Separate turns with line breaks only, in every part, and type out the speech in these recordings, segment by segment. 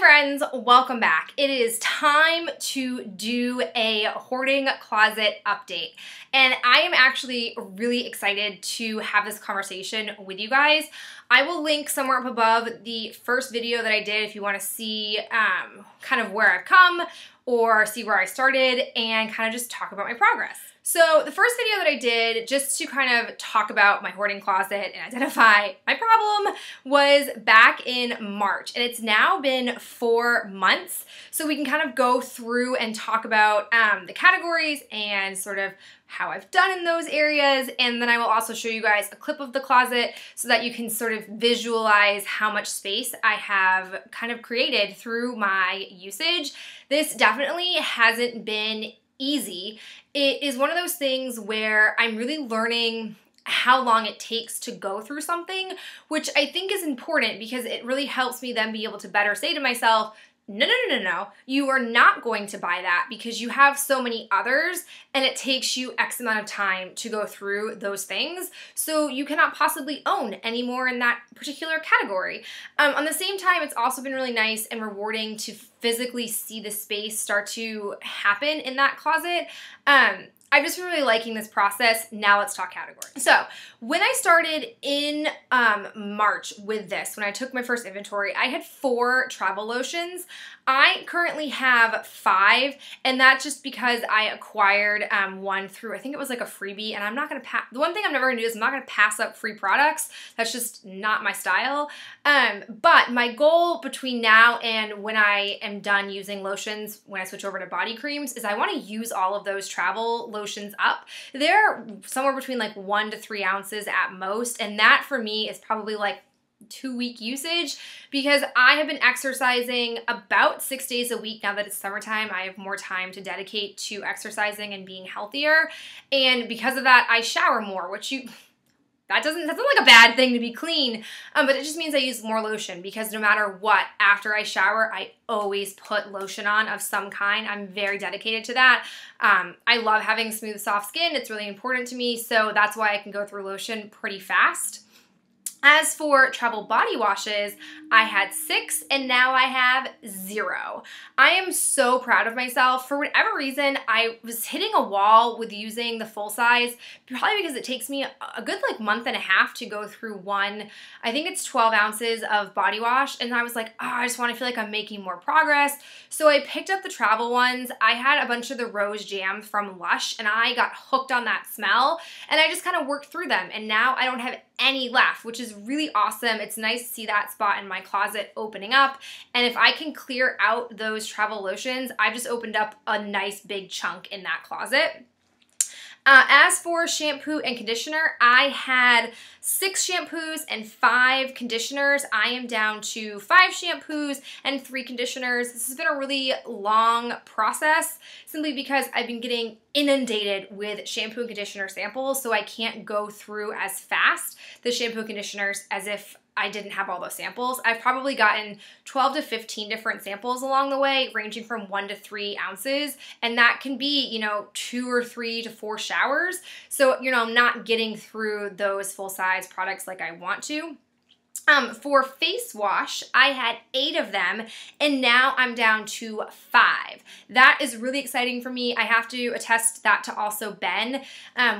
friends, welcome back. It is time to do a hoarding closet update. And I am actually really excited to have this conversation with you guys. I will link somewhere up above the first video that I did if you want to see kind of where I've come or see where I started and kind of just talk about my progress. So the first video that I did just to kind of talk about my hoarding closet and identify my problem was back in March, and it's now been 4 months. So we can kind of go through and talk about the categories and sort of how I've done in those areas, and then I will also show you guys a clip of the closet so that you can sort of visualize how much space I have kind of created through my usage. This definitely hasn't been easy. It is one of those things where I'm really learning how long it takes to go through something, which I think is important because it really helps me then be able to better say to myself, no, you are not going to buy that because you have so many others and it takes you X amount of time to go through those things. So you cannot possibly own any more in that particular category. On the same time, it's also been really nice and rewarding to physically see the space start to happen in that closet. I've just been really liking this process. Now let's talk categories. So when I started in March with this, when I took my first inventory, I had 4 travel lotions. I currently have 5, and that's just because I acquired one through, I think it was like a freebie, and I'm not gonna the one thing I'm never gonna do is I'm not gonna pass up free products. That's just not my style. But my goal between now and when I am done using lotions, when I switch over to body creams, is I wanna use all of those travel lotions up. They're somewhere between like 1 to 3 ounces at most, and that for me is probably like 2-week usage because I have been exercising about 6 days a week. Now that it's summertime, I have more time to dedicate to exercising and being healthier, and because of that, I shower more, which that's not like a bad thing to be clean, but it just means I use more lotion because no matter what, after I shower, I always put lotion on of some kind. I'm very dedicated to that. I love having smooth, soft skin. It's really important to me, so that's why I can go through lotion pretty fast. As for travel body washes, I had 6 and now I have 0. I am so proud of myself. For whatever reason, I was hitting a wall with using the full size, probably because it takes me a good like month and a half to go through one, I think it's 12 ounces of body wash, and I was like, oh, I just want to feel like I'm making more progress. So I picked up the travel ones. I had a bunch of the Rose Jam from Lush, and I got hooked on that smell, and I just kind of worked through them, and now I don't have any left, which is really awesome. It's nice to see that spot in my closet opening up, and if I can clear out those travel lotions, I've just opened up a nice big chunk in that closet. As for shampoo and conditioner, I had 6 shampoos and 5 conditioners. I am down to 5 shampoos and 3 conditioners. This has been a really long process simply because I've been getting inundated with shampoo and conditioner samples, so I can't go through as fast the shampoo and conditioners as if I didn't have all those samples. I've probably gotten 12 to 15 different samples along the way, ranging from 1 to 3 ounces, and that can be, 2 or 3 to 4 showers. So, I'm not getting through those full-size products like I want to. For face wash, I had 8 of them, and now I'm down to 5. That is really exciting for me. I have to attest that to also Ben.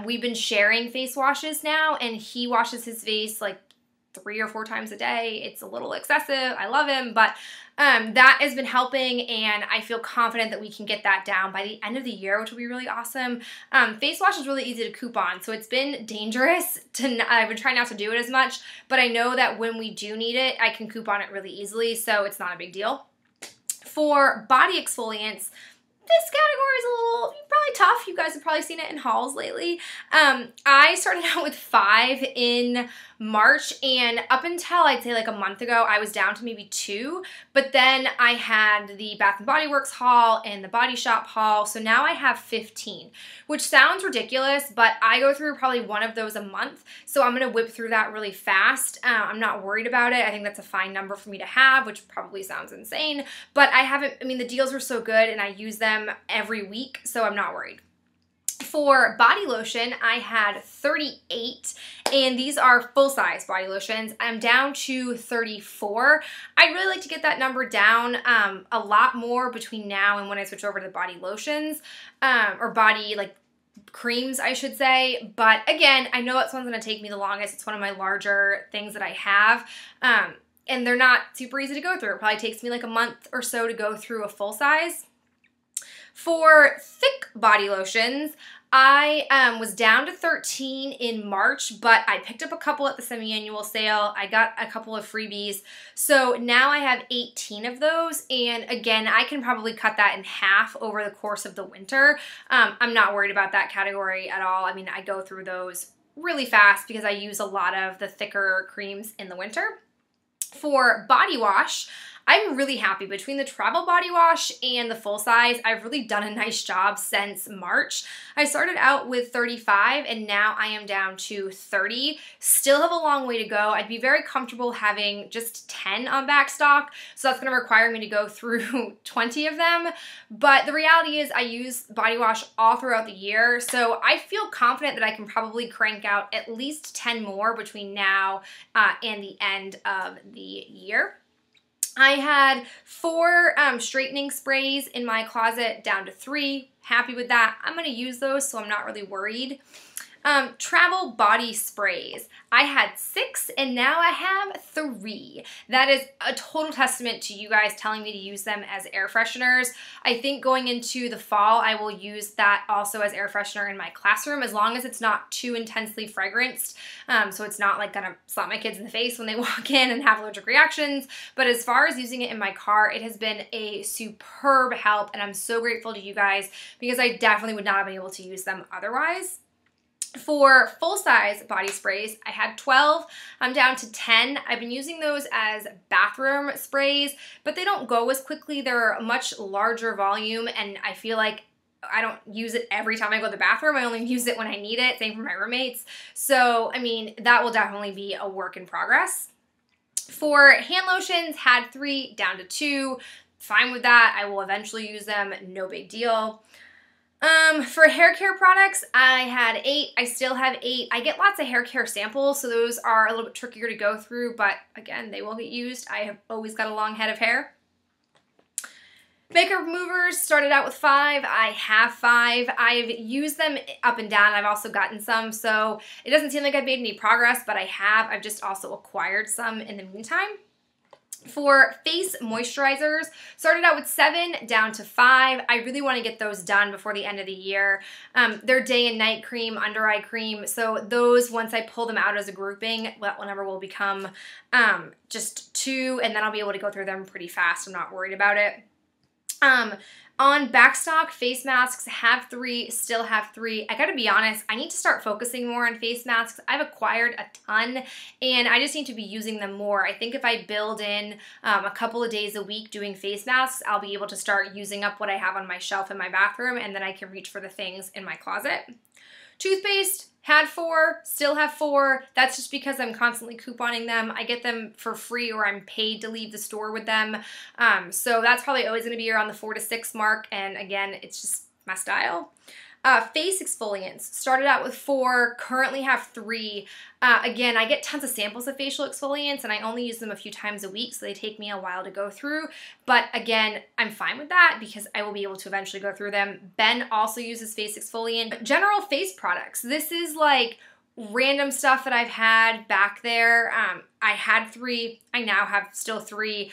We've been sharing face washes now, and he washes his face like 3 or 4 times a day. It's a little excessive. I love him, but that has been helping, and I feel confident that we can get that down by the end of the year, which will be really awesome. Face wash is really easy to coupon, so it's been dangerous I've been trying not to do it as much, but I know that when we do need it, I can coupon it really easily, so it's not a big deal. For body exfoliants, this category is a little probably tough. You guys have probably seen it in hauls lately. I started out with 5 in March, and up until I'd say like a month ago, I was down to maybe 2, but then I had the Bath & Body Works haul and the Body Shop haul, so now I have 15, which sounds ridiculous, but I go through probably one of those a month, so I'm gonna whip through that really fast. I'm not worried about it. I think that's a fine number for me to have, which probably sounds insane, but the deals were so good and I use them every week, so I'm not worried. For body lotion, I had 38, and these are full-size body lotions. I'm down to 34. I'd really like to get that number down a lot more between now and when I switch over to the body lotions, or body, like, creams, I should say. But again, I know that's one's going to take me the longest. It's one of my larger things that I have. And they're not super easy to go through. It probably takes me like a month or so to go through a full size. For thick body lotions, I was down to 13 in March, but I picked up a couple at the semi-annual sale. I got a couple of freebies. So now I have 18 of those. And again, I can probably cut that in half over the course of the winter. I'm not worried about that category at all. I mean, I go through those really fast because I use a lot of the thicker creams in the winter. For body wash, I'm really happy. Between the travel body wash and the full size, I've really done a nice job since March. I started out with 35 and now I am down to 30. Still have a long way to go. I'd be very comfortable having just 10 on back stock, so that's going to require me to go through 20 of them. But the reality is I use body wash all throughout the year, so I feel confident that I can probably crank out at least 10 more between now and the end of the year. I had 4 straightening sprays in my closet, down to 3. Happy with that. I'm going to use those, so I'm not really worried. Travel body sprays. I had 6 and now I have 3. That is a total testament to you guys telling me to use them as air fresheners. I think going into the fall, I will use that also as air freshener in my classroom, as long as it's not too intensely fragranced. So it's not like gonna slap my kids in the face when they walk in and have allergic reactions. But as far as using it in my car, it has been a superb help, and I'm so grateful to you guys because I definitely would not have been able to use them otherwise. For full-size body sprays, I had 12. I'm down to 10. I've been using those as bathroom sprays, but they don't go as quickly. They're a much larger volume, and I feel like I don't use it every time I go to the bathroom. I only use it when I need it. Same for my roommates. So, I mean, that will definitely be a work in progress. For hand lotions, had 3, down to 2. Fine with that. I will eventually use them. No big deal. For hair care products, I had 8. I still have 8. I get lots of hair care samples, so those are a little bit trickier to go through, but again, they will get used. I have always got a long head of hair. Makeup removers, started out with 5. I have 5. I've used them up and down. I've also gotten some, so it doesn't seem like I've made any progress, but I have. I've just also acquired some in the meantime. For face moisturizers, started out with 7, down to 5. I really want to get those done before the end of the year. They're day and night cream, under eye cream, so those, once I pull them out as a grouping, that number will become just 2, and then I'll be able to go through them pretty fast. I'm not worried about it. On backstock, face masks, have 3, still have 3. I gotta be honest, I need to start focusing more on face masks. I've acquired a ton, and I just need to be using them more. I think if I build in a couple of days a week doing face masks, I'll be able to start using up what I have on my shelf in my bathroom, and then I can reach for the things in my closet. Toothpaste, had 4, still have 4. That's just because I'm constantly couponing them. I get them for free, or I'm paid to leave the store with them. So that's probably always gonna be around the 4 to 6 mark. And again, it's just my style. Face exfoliants, started out with 4, currently have 3. Again, I get tons of samples of facial exfoliants, and I only use them a few times a week, so they take me a while to go through. But again, I'm fine with that because I will be able to eventually go through them. Ben also uses face exfoliant. General face products. This is like random stuff that I've had back there. I had 3. I now have still 3.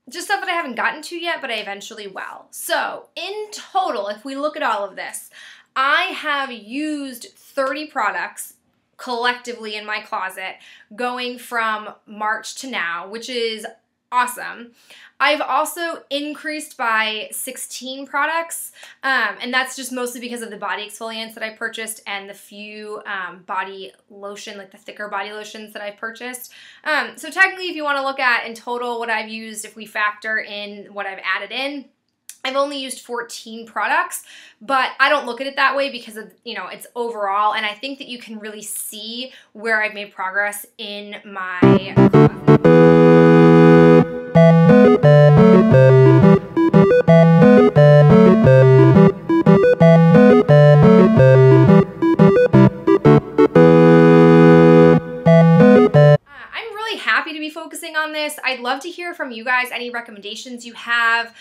Just stuff that I haven't gotten to yet, but I eventually will. So in total, if we look at all of this, I have used 30 products collectively in my closet going from March to now, which is awesome. I've also increased by 16 products, and that's just mostly because of the body exfoliants that I purchased and the few body lotion, like the thicker body lotions that I purchased. So technically, if you want to look at in total what I've used, if we factor in what I've added in, I've only used 14 products, but I don't look at it that way because of, you know, it's overall, and I think that you can really see where I've made progress in my closet. hear from you guys any recommendations you have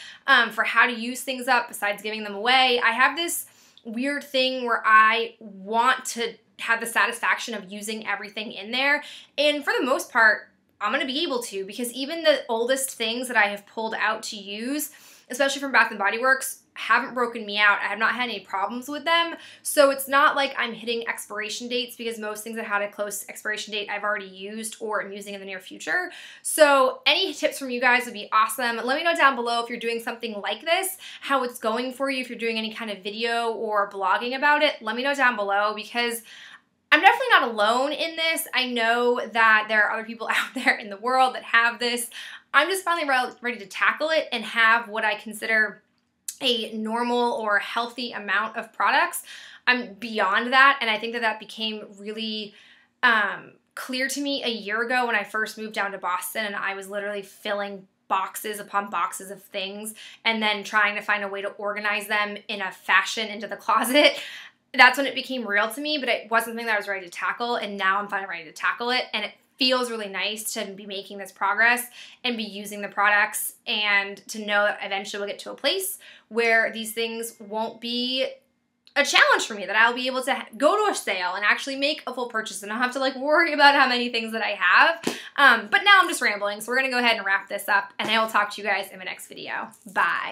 for how to use things up besides giving them away. I have this weird thing where I want to have the satisfaction of using everything in there, and for the most part, I'm going to be able to, because even the oldest things that I have pulled out to use, especially from Bath & Body Works, haven't broken me out. I have not had any problems with them. So it's not like I'm hitting expiration dates, because most things that had a close expiration date I've already used or am using in the near future. So any tips from you guys would be awesome. Let me know down below if you're doing something like this, how it's going for you, if you're doing any kind of video or blogging about it. Let me know down below, because I'm definitely not alone in this. I know that there are other people out there in the world that have this. I'm just finally ready to tackle it and have what I consider a normal or healthy amount of products. I'm beyond that, and I think that became really clear to me a year ago when I first moved down to Boston, and I was literally filling boxes upon boxes of things and then trying to find a way to organize them in a fashion into the closet. That's when it became real to me, but it wasn't something that I was ready to tackle, and now I'm finally ready to tackle it, and it feels really nice to be making this progress and be using the products, and to know that eventually we'll get to a place where these things won't be a challenge for me, that I'll be able to go to a sale and actually make a full purchase and not have to like worry about how many things that I have. But now I'm just rambling, so we're gonna go ahead and wrap this up, and I will talk to you guys in my next video. Bye.